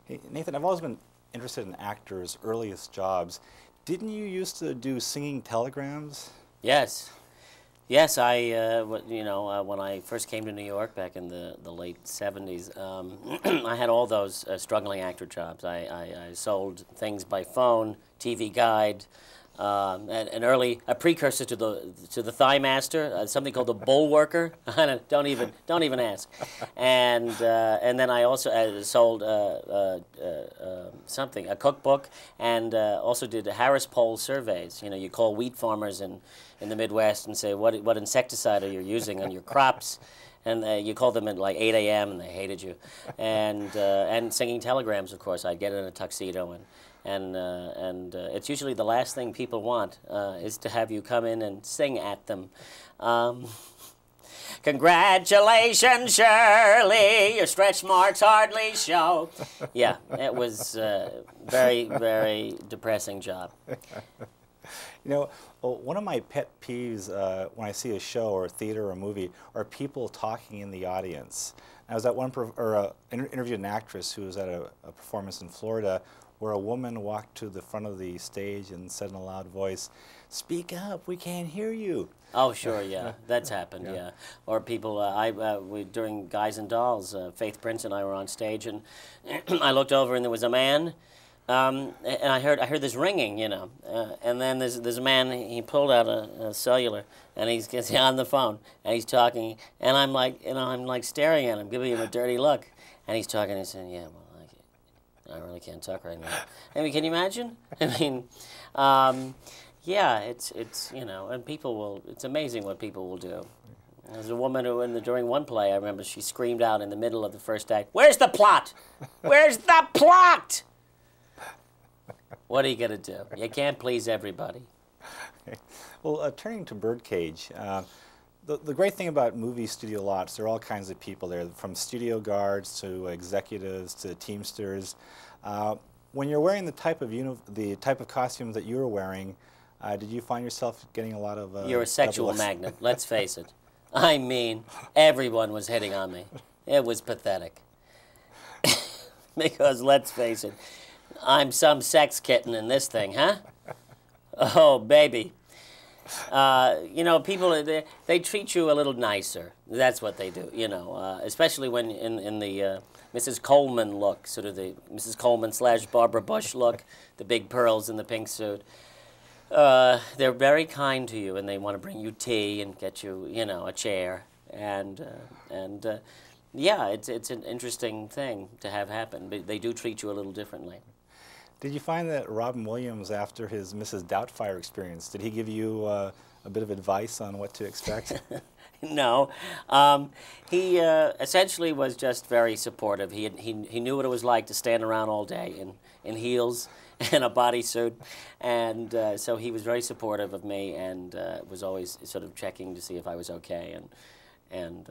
Hey, Nathan, I've always been interested in actors' earliest jobs. Didn't you used to do singing telegrams? Yes. Yes, when I first came to New York back in the late 70s, I had all those struggling actor jobs. I sold things by phone, TV Guide, a precursor to the Thigh Master, something called the Bull Worker. Don't even ask. And then I also sold a cookbook, and also did Harris Poll surveys. You know, you call wheat farmers in the Midwest and say what insecticide are you using on your crops. And you called them at like 8 a.m. and they hated you, and singing telegrams. Of course, I'd get in a tuxedo, and it's usually the last thing people want is to have you come in and sing at them. Congratulations, Shirley, your stretch marks hardly show. Yeah, it was a very, very depressing job. You know, one of my pet peeves when I see a show or a theater or a movie are people talking in the audience. I was at interviewed an actress who was at a performance in Florida where a woman walked to the front of the stage and said in a loud voice, "Speak up, we can't hear you." Oh, sure, yeah, that's happened, yeah. Or people, during Guys and Dolls, Faith Prince and I were on stage, and I looked over and there was a man, and I heard this ringing, you know, and then there's a man, he pulled out a cellular, and he's on the phone, and he's talking, and I'm like staring at him, giving him a dirty look, and he's talking, and he's saying, "Yeah, well, I really can't talk right now." I mean, can you imagine? I mean, yeah, it's you know, and it's amazing what people will do. There's a woman who, during one play, I remember she screamed out in the middle of the first act, "Where's the plot? Where's the plot?" What are you going to do? You can't please everybody. Okay. Well, turning to Birdcage, the great thing about movie studio lots, there are all kinds of people there, from studio guards to executives to teamsters. When you're wearing the type of costumes that you were wearing, did you find yourself getting a lot of... You're a sexual magnet, let's face it. I mean, everyone was hitting on me. It was pathetic. Because, let's face it, I'm some sex kitten in this thing, huh? Oh, baby. You know, people, they treat you a little nicer. That's what they do, you know, especially when in the Mrs. Coleman look, sort of the Mrs. Coleman / Barbara Bush look, the big pearls and the pink suit. They're very kind to you, and they want to bring you tea and get you, you know, a chair. And yeah, it's an interesting thing to have happen. But they do treat you a little differently. Did you find that Robin Williams, after his Mrs. Doubtfire experience, did he give you a bit of advice on what to expect? No. He essentially was just very supportive. He knew what it was like to stand around all day in heels and a bodysuit, and so he was very supportive of me, and was always sort of checking to see if I was okay. And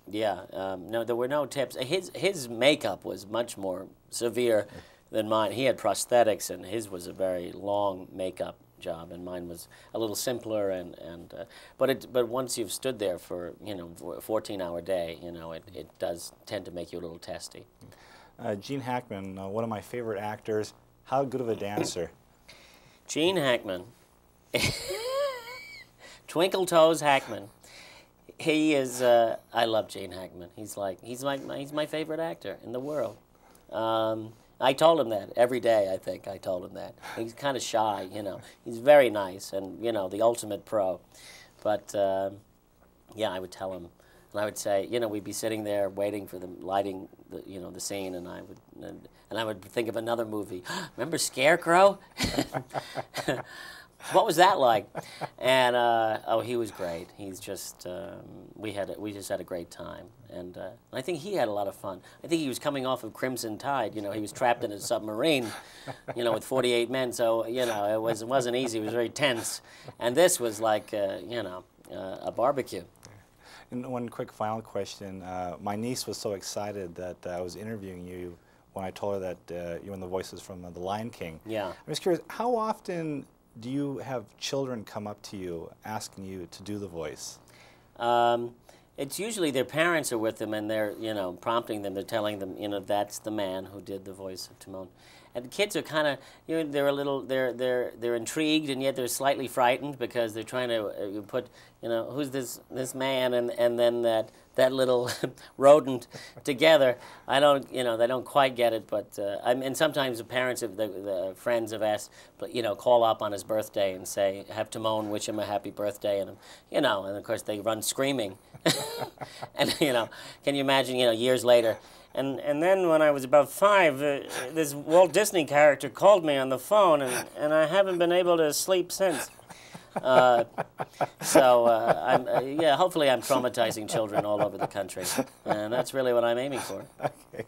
yeah, no, there were no tips. His makeup was much more severe than mine. He had prosthetics, and his was a very long makeup job, and mine was a little simpler. But once you've stood there for, you know, for a 14-hour day, you know, it does tend to make you a little testy. Gene Hackman, one of my favorite actors. How good of a dancer? Gene Hackman, Twinkle Toes Hackman. He is. I love Gene Hackman. He's my favorite actor in the world. I told him that every day, I think I told him that. He's kind of shy, you know. He's very nice and, you know, the ultimate pro. But, yeah, I would tell him. And I would say, you know, we'd be sitting there waiting for them lighting, the scene, and I would think of another movie. Remember Scarecrow? What was that like? And oh, he was great. He's just we just had a great time, and I think he had a lot of fun. I think he was coming off of Crimson Tide. You know, he was trapped in a submarine, you know, with 48 men. So you know, it wasn't easy. It was very tense, and this was like you know, a barbecue. And one quick final question. My niece was so excited that I was interviewing you when I told her that you were the voices from The Lion King. Yeah. I'm just curious, how often do you have children come up to you asking you to do the voice? it's usually their parents are with them and they're, prompting them. They're telling them, that's the man who did the voice of Timon. And the kids are kind of, they're a little, they're intrigued and yet they're slightly frightened because they're trying to put, who's this man and then that little rodent together. I don't, they don't quite get it, but and sometimes the parents of the friends have asked, call up on his birthday and say, have Timon wish him a happy birthday, and and of course they run screaming, and can you imagine, years later. And then when I was about 5, this Walt Disney character called me on the phone, and I haven't been able to sleep since. Hopefully I'm traumatizing children all over the country, and that's really what I'm aiming for. Okay.